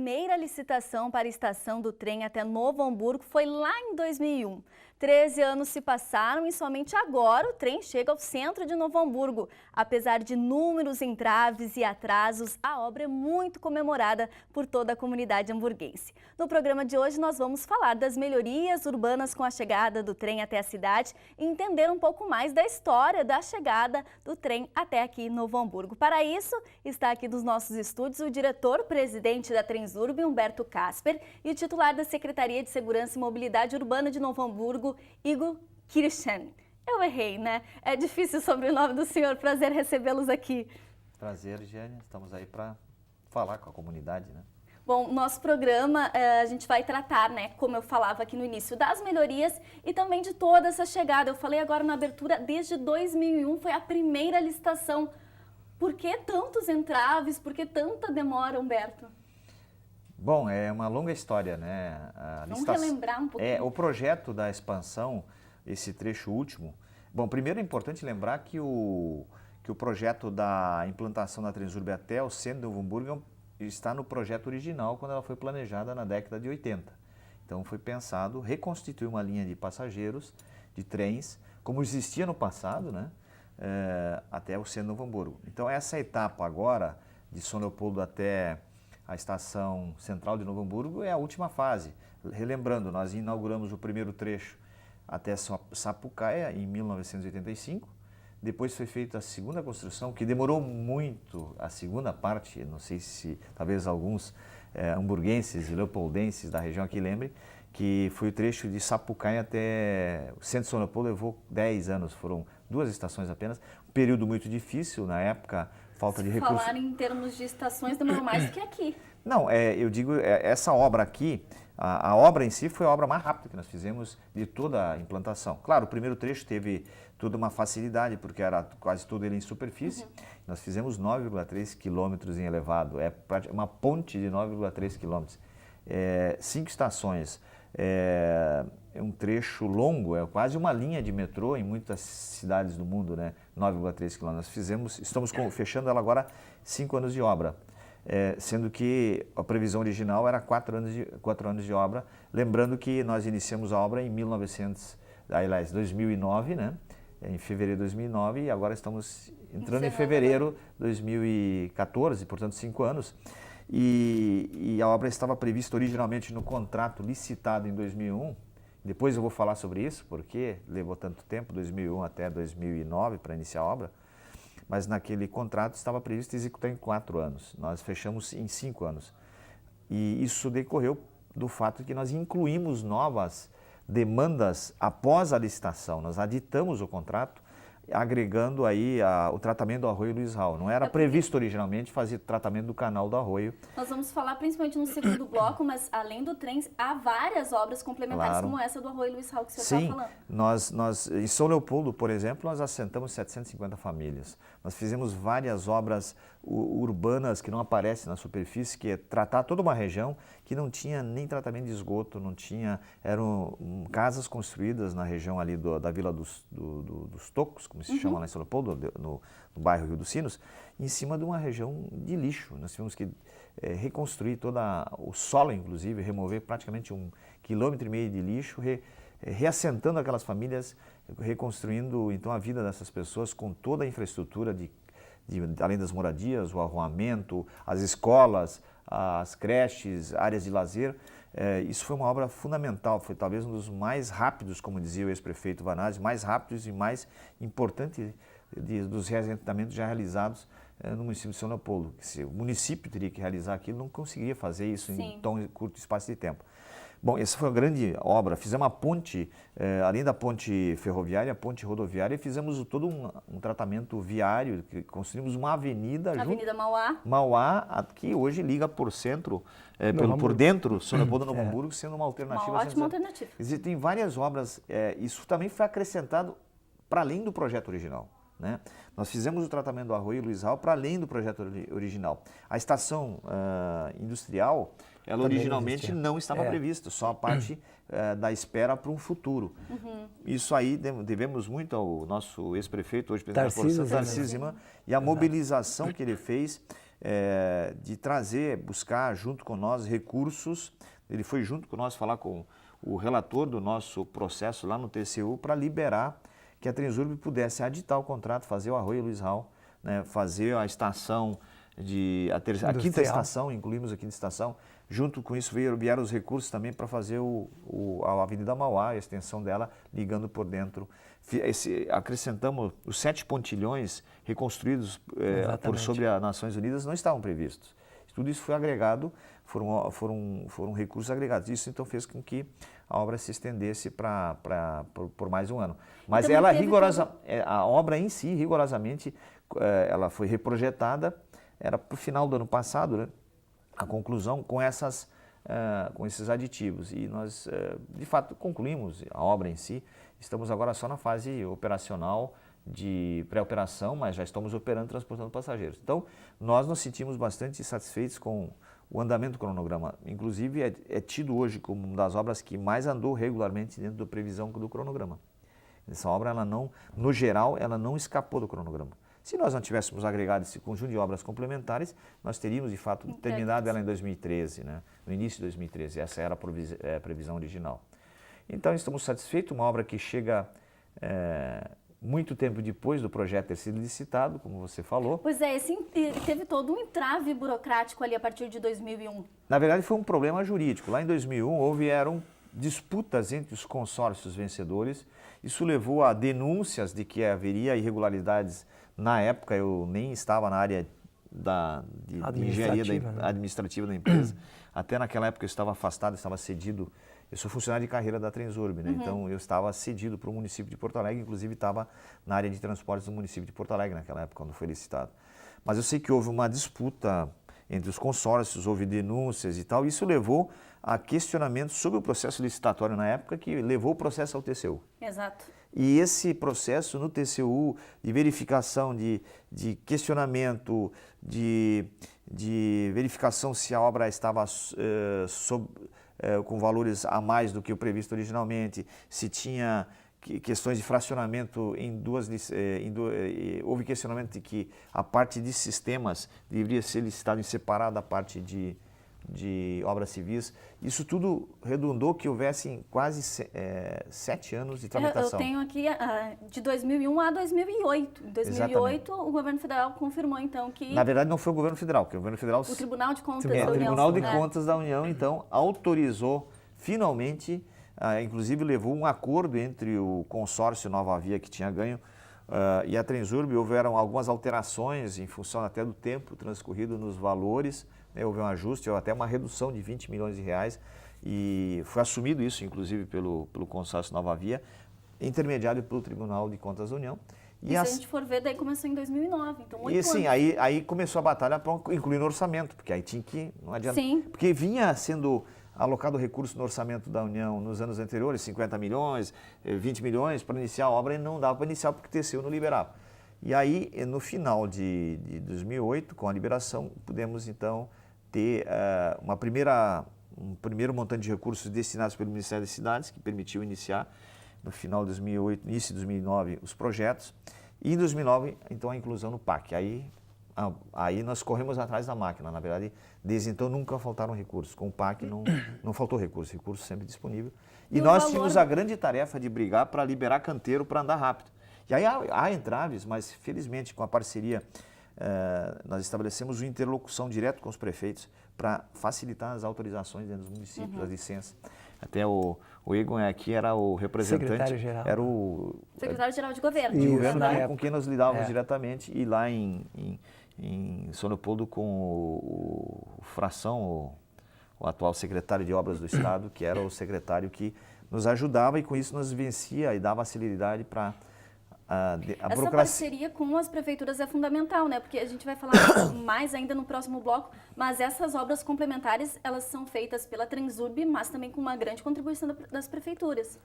primeira licitação para a estação do trem até Novo Hamburgo foi lá em 2001. 13 anos se passaram e somente agora o trem chega ao centro de Novo Hamburgo. Apesar de inúmeros entraves e atrasos, a obra é muito comemorada por toda a comunidade hamburguense. No programa de hoje nós vamos falar das melhorias urbanas com a chegada do trem até a cidade e entender um pouco mais da história da chegada do trem até aqui em Novo Hamburgo. Para isso, está aqui nos nossos estúdios o diretor-presidente da Transurb, Humberto Casper, e o titular da Secretaria de Segurança e Mobilidade Urbana de Novo Hamburgo, Igor Kirchen. Eu errei, né? É difícil o sobrenome do senhor. Prazer recebê-los aqui. Prazer, Gênia. Estamos aí para falar com a comunidade, né? Bom, nosso programa, a gente vai tratar, né, como eu falava aqui no início, das melhorias e também de toda essa chegada. Eu falei agora na abertura, desde 2001 foi a primeira licitação. Por que tantos entraves? Por que tanta demora, Humberto? Bom, é uma longa história, né? Vamos relembrar um pouquinho. O projeto da expansão, esse trecho último. Bom, primeiro é importante lembrar que o projeto da implantação da Transurb até o centro de Novo Hamburgo está no projeto original quando ela foi planejada na década de 80. Então foi pensado reconstituir uma linha de passageiros, de trens, como existia no passado, né? Até o centro de Novo Hamburgo. Então essa etapa agora, de São Leopoldo até a estação central de Novo Hamburgo, é a última fase. Relembrando, nós inauguramos o primeiro trecho até Sapucaia em 1985, depois foi feita a segunda construção, que demorou muito, a segunda parte, não sei se talvez alguns hamburguenses e leopoldenses da região aqui lembrem, que foi o trecho de Sapucaia até o centro de São Leopoldo, levou 10 anos, foram 2 estações apenas, um período muito difícil, na época, falta de recursos. Falar em termos de estações demorou mais do que aqui. Não, eu digo, essa obra aqui, a obra em si foi a obra mais rápida que nós fizemos de toda a implantação. Claro, o primeiro trecho teve toda uma facilidade, porque era quase todo ele em superfície. Nós fizemos 9,3 quilômetros em elevado, é uma ponte de 9,3 quilômetros. 5 estações, é um trecho longo, é quase uma linha de metrô em muitas cidades do mundo, né? 9,3 quilômetros. Estamos fechando ela agora 5 anos de obra. Sendo que a previsão original era 4 anos de obra, lembrando que nós iniciamos a obra em 2009, né? Em fevereiro de 2009, e agora estamos entrando em fevereiro de 2014, portanto 5 anos. E a obra estava prevista originalmente no contrato licitado em 2001, depois eu vou falar sobre isso, porque levou tanto tempo, 2001 até 2009 para iniciar a obra. Mas naquele contrato estava previsto executar em 4 anos. Nós fechamos em 5 anos. E isso decorreu do fato que nós incluímos novas demandas após a licitação. Nós aditamos o contrato, agregando aí o tratamento do Arroio Luiz Raul. Não era previsto originalmente fazer tratamento do canal do Arroio. Nós vamos falar principalmente no segundo bloco, mas além do trem, há várias obras complementares, como essa do Arroio Luiz Raul que você está falando. Nós, em São Leopoldo, por exemplo, nós assentamos 750 famílias. Nós fizemos várias obras urbanas que não aparecem na superfície, que é tratar toda uma região que não tinha nem tratamento de esgoto, eram casas construídas na região ali da Vila dos Tocos, como se chama lá em São Leopoldo, no bairro Rio dos Sinos, em cima de uma região de lixo. Nós tivemos que reconstruir todo o solo, inclusive, remover praticamente 1,5 km de lixo, reassentando aquelas famílias, reconstruindo então a vida dessas pessoas com toda a infraestrutura, além das moradias, o arruamento, as escolas, as creches, áreas de lazer. Isso foi uma obra fundamental, foi talvez um dos mais rápidos, como dizia o ex-prefeito Vanazzi, mais rápidos e mais importantes dos reassentamentos já realizados no município de São Leopoldo. Se o município teria que realizar aquilo, não conseguiria fazer isso em tão curto espaço de tempo. Bom, essa foi uma grande obra. Fizemos uma ponte, além da ponte ferroviária, a ponte rodoviária, fizemos todo um tratamento viário, construímos uma avenida. Avenida Mauá. Mauá, que hoje liga por centro, por dentro, São Leopoldo Novo Hamburgo, sendo uma alternativa. Uma ótima alternativa. Existem várias obras, isso também foi acrescentado para além do projeto original, né? Nós fizemos o tratamento do Arroio Luiz Raul para além do projeto original. A estação industrial, ela originalmente não estava prevista, só a parte da espera para um futuro. Isso aí devemos muito ao nosso ex-prefeito, hoje presidente da Corporação, Tarcísio Zimmermann, e a mobilização que ele fez de trazer, buscar junto com nós recursos. Ele foi junto com nós falar com o relator do nosso processo lá no TCU para liberar que a Transurb pudesse aditar o contrato, fazer o Arroio Luiz Raul, né, fazer a estação, a quinta estação, incluímos a quinta estação. Junto com isso vieram os recursos também para fazer a Avenida Mauá, a extensão dela, ligando por dentro. Acrescentamos os 7 pontilhões reconstruídos sobre as Nações Unidas, não estavam previstos. Tudo isso foi agregado, foram recursos agregados. Isso então fez com que a obra se estendesse por mais um ano. Mas ela a obra em si, rigorosamente, ela foi reprojetada, era para o final do ano passado, né, a conclusão com esses aditivos. E nós, de fato, concluímos a obra em si. Estamos agora só na fase operacional, de pré-operação, mas já estamos operando, transportando passageiros. Então, nós nos sentimos bastante satisfeitos com o andamento do cronograma. Inclusive, é tido hoje como uma das obras que mais andou regularmente dentro da previsão do cronograma. Essa obra, ela não, no geral, ela não escapou do cronograma. Se nós não tivéssemos agregado esse conjunto de obras complementares, nós teríamos, de fato, terminado ela em 2013, né? No início de 2013. Essa era a previsão original. Então, estamos satisfeitos. Uma obra que chega muito tempo depois do projeto ter sido licitado, como você falou. Pois é, teve todo um entrave burocrático ali a partir de 2001. Na verdade, foi um problema jurídico. Lá em 2001, houveram disputas entre os consórcios vencedores. Isso levou a denúncias de que haveria irregularidades. Na época, eu nem estava na área de engenharia administrativa da empresa. Até naquela época eu estava afastado, estava cedido. Eu sou funcionário de carreira da Transurb, né? Então eu estava cedido para o município de Porto Alegre, inclusive estava na área de transportes do município de Porto Alegre naquela época, quando foi licitado. Mas eu sei que houve uma disputa entre os consórcios, houve denúncias e tal, e isso levou a questionamentos sobre o processo licitatório na época, que levou o processo ao TCU. Exato. E esse processo no TCU de verificação, de questionamento, de verificação se a obra estava com valores a mais do que o previsto originalmente, se tinha questões de fracionamento houve questionamento de que a parte de sistemas deveria ser licitada em separado da parte de obras civis. Isso tudo redundou que houvessem quase 7 anos de tramitação. Eu tenho aqui de 2001 a 2008. Em 2008, o governo federal confirmou, então, que... Na verdade, não foi o governo federal, porque o governo federal... O Tribunal de Contas da União. O Tribunal de Contas da União, então, autorizou, finalmente, inclusive levou um acordo entre o consórcio Nova Via, que tinha ganho, e a Transurb. Houveram algumas alterações em função até do tempo transcorrido nos valores, né? Houve um ajuste, ou até uma redução de 20 milhões de reais, e foi assumido isso, inclusive, pelo consórcio Nova Via, intermediado pelo Tribunal de Contas da União. E se a gente for ver, daí começou em 2009, então 8 anos. Sim, aí começou a batalha para incluir no orçamento, porque aí tinha que, não adianta. Sim. Porque vinha sendo alocado recurso no orçamento da União nos anos anteriores, 50 milhões, 20 milhões para iniciar a obra, e não dava para iniciar porque o TCU não liberava. E aí, no final de 2008, com a liberação, pudemos então ter um primeiro montante de recursos destinados pelo Ministério das Cidades, que permitiu iniciar, no final de 2008, início de 2009, os projetos, e em 2009, então, a inclusão no PAC. Aí nós corremos atrás da máquina, na verdade, desde então nunca faltaram recursos. Com o PAC não faltou recurso sempre disponível. E nós tínhamos a grande tarefa de brigar para liberar canteiro para andar rápido. E aí há entraves, mas felizmente com a parceria nós estabelecemos uma interlocução direta com os prefeitos para facilitar as autorizações dentro dos municípios, as licenças. Até o Egon aqui era o representante, secretário-geral. Era o secretário-geral de governo. De governo com quem nós lidávamos diretamente, e lá em São Leopoldo com o Fração, o atual secretário de Obras do Estado, que era o secretário que nos ajudava, e com isso nos vencia e dava celeridade para Essa parceria com as prefeituras é fundamental, né? Porque a gente vai falar mais ainda no próximo bloco, mas essas obras complementares, elas são feitas pela Transurb, mas também com uma grande contribuição das prefeituras.